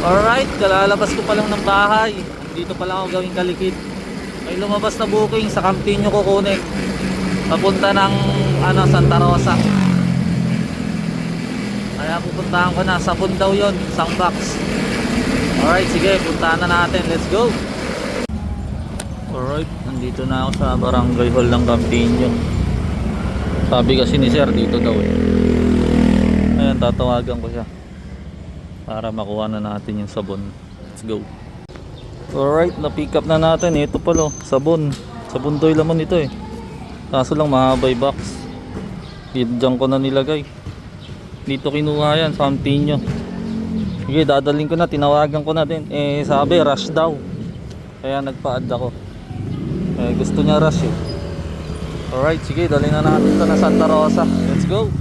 Alright, kalalabas ko pa lang ng bahay. Dito pa lang ako gawing kalikit. May lumabas na booking sa Campiño kukunin. Papunta ng Santa Rosa. Kaya pupuntahan ko na. Sabon daw yun, isang box. Alright, sige, puntahan na natin. Let's go. Alright, nandito na ako sa barangay hall ng Campiño. Sabi kasi ni sir dito daw eh. Ayan, tatawagan ko siya para makuha na natin yung sabon. Let's go. Alright, na-pick up na natin. Ito pala, sabon. Sabon daw yung laman ito eh. Kaso lang mahaba yung box. Diyan ko na nilagay. Dito kinuha yan sa Campiño. Sige, dadaling ko na. Tinawagan ko na din. Eh, sabi, rush daw. Kaya nagpa-add ako. Eh, gusto niya rush eh. Alright, sige, dalhin na natin ito na Santa Rosa. Let's go.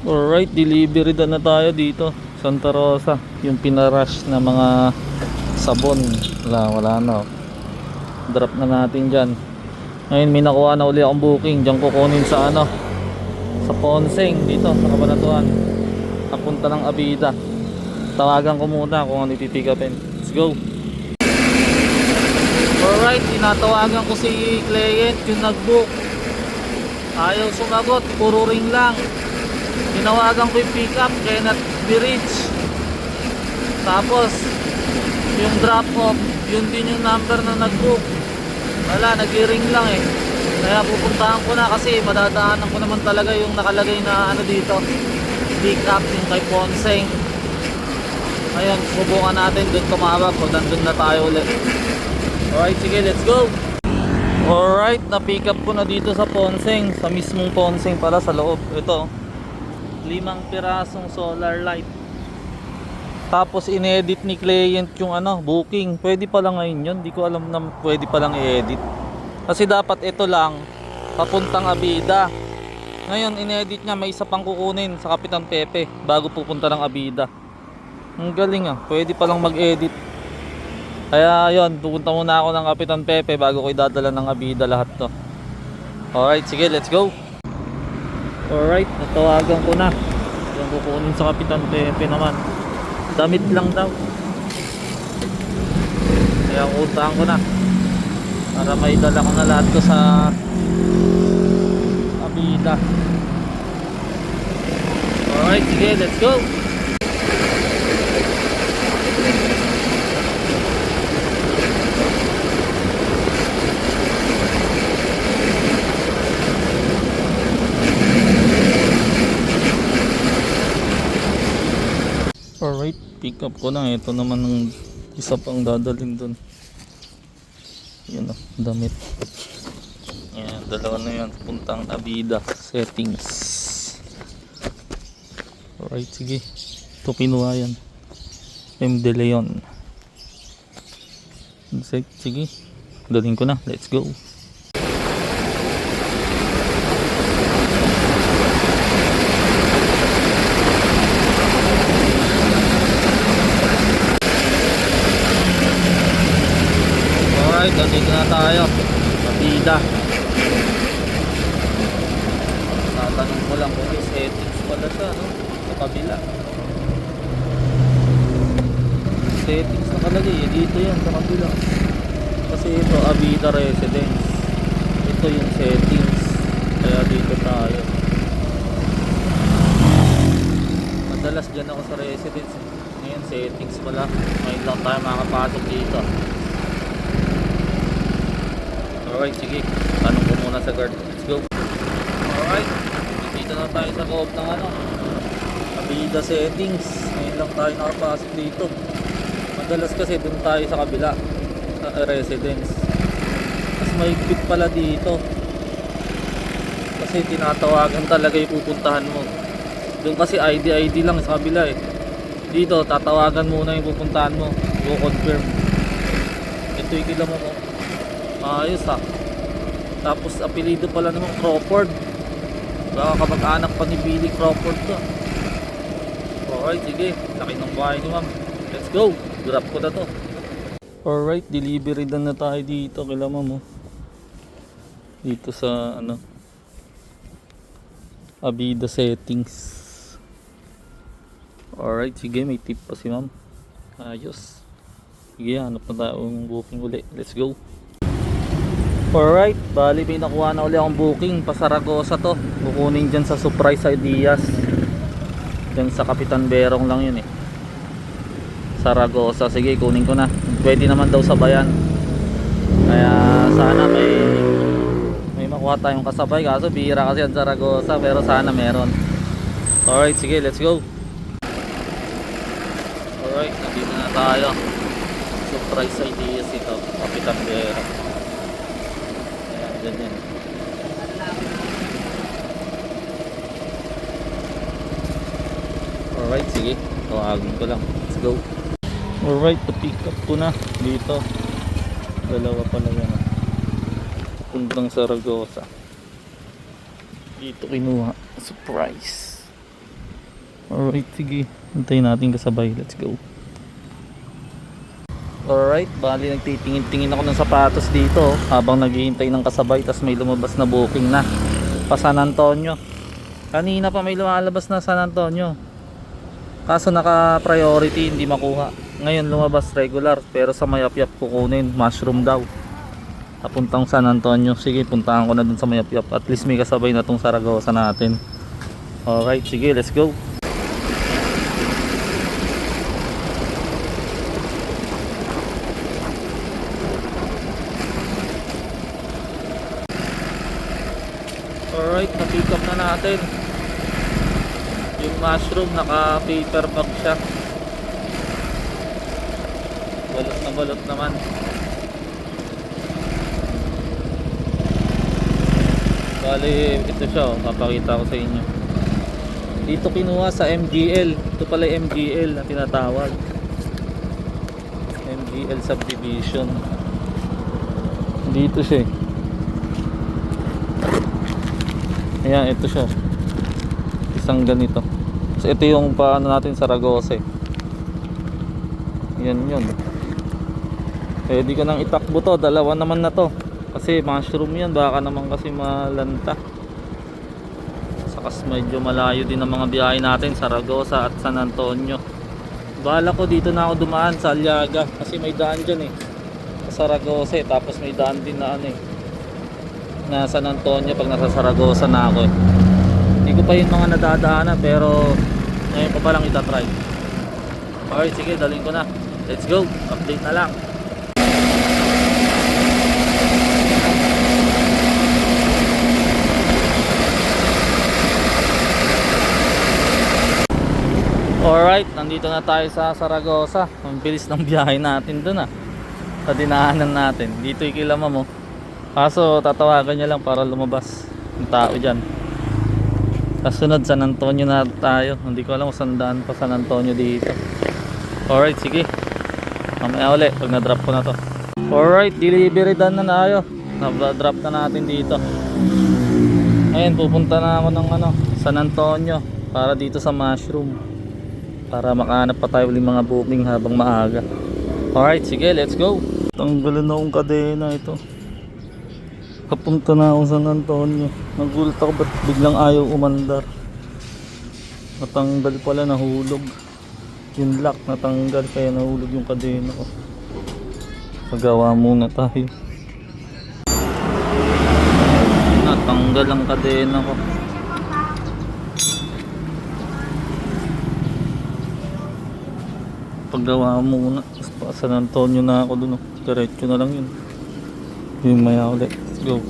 Alright, delivery na tayo dito Santa Rosa. Yung pinarush na mga sabon wala na. Drop na natin dyan. Ngayon may nakuha na uli akong booking. Diyan kukunin sa sa Ponseng dito sa Cabanatuan. Papunta ng Abida. Tawagan ko muna kung ano ipipick upin. Let's go. Alright, tinatawagan ko si client yung nag-book. Ayaw sumagot, puro ring lang. Tinawagan ko yung pick up, cannot be reached. Tapos yung drop off, yun din yung number na nag-book. Wala, nag-ring lang eh. Kaya pupuntahan ko na kasi madadaanan ko naman talaga yung nakalagay na dito, pick up yung kay Ponseng. Ayun, subukan natin dun tumawag pag nandun na tayo ulit. Alright, sige, let's go. Alright, na-pick up ko na dito sa Ponseng. Sa mismong Ponseng pala sa loob. Ito 5 pirasong solar light. Tapos inedit ni client yung booking. Pwede pala ngayon yun. Di ko alam na pwede palang i-edit. Kasi dapat ito lang papuntang Abida. Ngayon inedit niya, may isa pang kukunin sa Kapitan Pepe bago pupunta ng Abida. Ang galing ah. Pwede palang mag-edit. Kaya yun, pupunta muna ako ng Kapitan Pepe bago ko idadala ng Abida lahat to. Alright, sige, let's go. Alright, natawagan ko na. Yung kukunin sa Kapitan Pepe naman. Damit lang daw. Kaya utang ko na para may dala ko na lahat ko sa Abida. Alright, sige, let's go. Alright, pick up ko na. Ito naman ng isa pang dadalhin dun. Yan o, damit. Yan, dalawa na yan. Puntang Abida settings. Alright, sige. Ito kinuha yan. M. De Leon. Sige, dalhin ko na. Let's go. Alright, dito na tayo. Abida. Tatanong ko lang kung may settings pala siya, no? Sa kabila. Settings nakalagay, dito yan sa kabila. Kasi ito, Abida Residence. Ito yung settings. Kaya dito tayo. Madalas dyan ako sa residence. Ngayon, settings pala. Ngayon lang tayo makapasok dito. Alright, sige. Tanong ko muna sa guard. Let's go. Alright. Dito na tayo sa loob ng Abida settings. Ngayon lang tayo nakapasok dito. Madalas kasi dun tayo sa kabila. Sa residence. Mas mahigpit pala dito. kasi tinatawagan talaga yung pupuntahan mo. Doon kasi ID lang sa kabila eh. Dito tatawagan muna yung pupuntahan mo, i-confirm. Ito yung kila mo ko. Ayos ha. Tapos apelido pala naman Crawford. Baka kamag-anak pa ni Billy Crawford to. Alright, sige. Laki ng bahay ni ma'am. Let's go. Grab ko na to. Alright, delivery na tayo dito kila ma'am. Dito sa ano, Avida settings. Alright, sige, may tip pa si ma'am. Ayos. Sige, hanap na tayong booking uli. Let's go. Alright, bali may nakuha na uli akong booking pa Saragosa to. Kukunin dyan sa Surprise Ideas. Dyan sa Kapitan Berong lang yun eh. Saragosa, sige kunin ko na. Pwede naman daw sabayan. Kaya sana may makuha tayong kasabay. Kaso bihira kasi ang Saragosa, pero sana meron. Alright, sige, let's go. Alright, nandito na tayo. Surprise Ideas ito, Kapitan Berong. Ayan, dyan yan. Alright, sige. Tawagin ko lang. Let's go. Alright, pick up ko na dito. Dalawa pala yan. Puntang Saragosa. Dito kinuha. Surprise. Alright, sige. Hintayin natin kasabay. Let's go. Alright, bali nagtitingin-tingin ako ng sapatos dito habang naghihintay ng kasabay. Tas may lumabas na booking na pa San Antonio. Kanina pa may lumalabas na San Antonio, kaso naka priority, hindi makuha. Ngayon lumabas regular, pero sa Mayapyap kukunin, mushroom daw papuntang San Antonio. Sige, puntahan ko na dun sa Mayapyap. At least may kasabay na tong Saragosa natin. Alright, sige, let's go. Alright, na-pick up na natin yung mushroom. Naka paper bag siya. Balot na balot naman. Bali, ito siya, papakita ko sa inyo. Dito kinuha sa MGL. Ito pala yung MGL na tinatawag, MGL subdivision. Dito siya. Ayan, ito siya. Isang ganito. So ito yung paano natin Saragosa. Yan yun. Pwede ka nang itakbo to. Dalawa naman na to. Kasi mushroom yan. Baka naman kasi malanta. Sakas medyo malayo din ang mga biyahe natin, Saragosa at San Antonio. Bala ko dito na ako dumaan sa Aliaga. Kasi may daan dyan eh, sa Saragosa eh. Tapos may daan din na ano eh, na San Antonio pag nasa Saragosa na ako eh. Hindi ko pa yung mga nadadaanan, pero ngayon pa palang itatry. Alright, sige, dalhin ko na. Let's go, update na lang. Alright, nandito na tayo sa Saragosa. Ang bilis ng biyahe natin dun ah, sa dinaanan natin. Dito ikilama mo. Kaso tatawagan niya lang para lumabas yung tao dyan. Kasunod San Antonio na tayo. Hindi ko alam kung saan daan pa San Antonio dito. Alright, sige. Mamaya ulit pag na-drop ko na to. Alright, delivery done na tayo. Na-drop na natin dito. Ayun, pupunta na ako ng San Antonio para dito sa mushroom, para makahanap pa tayo ulit mga booking habang maaga. Alright, sige, let's go. Tanggalan na akong kadena ito. Kapunta na ako sa San Antonio. Nagulat ako ba't biglang ayaw umandar. Natanggal pala, nahulog yung lock, natanggal kaya nahulog yung kadena ko. Pagawa muna tayo. Natanggal ang kadena ko. Paggawa muna. Sa San Antonio na ako dun. Diretso na lang yun. Yung maya ulit. Let's go.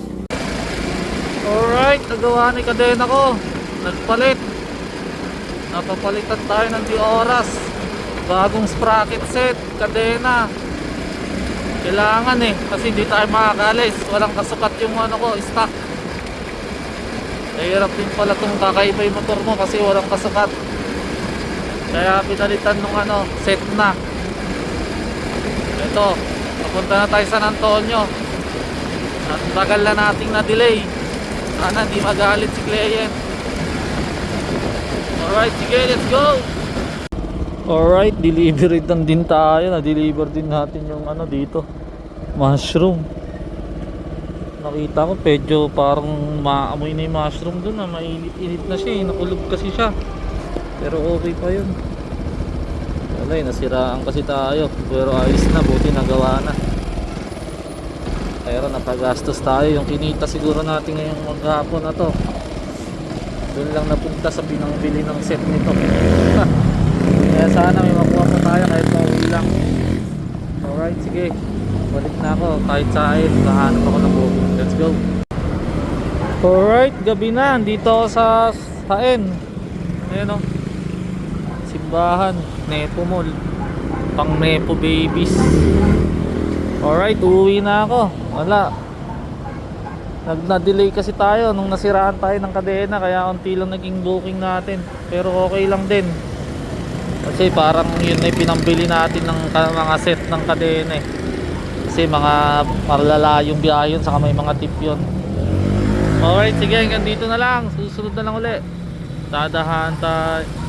Alright, nagawa ni kadena ko. Nagpalit. Napapalitan tayo ng di oras. Bagong sprocket set, kadena. Kailangan eh, kasi hindi tayo makakalis. Walang kasukat yung ko, stock. Nahirap din pala itong kakaiba yung motor mo kasi walang kasakat. Kaya pinalitan nung set na. Ito, papunta na tayo San Antonio. At tagal na nating na-delay. Sana di magalit si client. Alright, sige, let's go! Alright, delivery din tayo. Na-deliver din natin yung dito, mushroom. Nakita ko medyo parang maamoy na yung mushroom dun, mainit-init na siya, nakulog kasi siya. Pero okay pa yun. Wala, nasiraan kasi tayo. Pero ayos na, buti nagawa na. Pero napagastos tayo. Yung kinita siguro natin ngayong maghapon na to, doon lang napunta sa pinangbili ng set nito. Kaya sana may makuha pa tayo kahit pauwi lang. Alright, sige, balik na ako kahit saan. Kahanap ako ng booking. Let's go. Alright, gabi na. Dito ako sa Saen. Ayan o, simbahan, Nepo Mall, pang Nepo babies. Alright, uuwi na ako. Wala, na-delay kasi tayo nung nasiraan tayo ng kadena, kaya unti lang naging booking natin. Pero okay lang din kasi parang yun na yung pinambili natin ng mga set ng kadena eh. Kasi mga malalayong biyahe yun, saka may mga tip yun. Alright, sige, hanggang dito na lang. Susunod na lang uli. Dadahan tayo.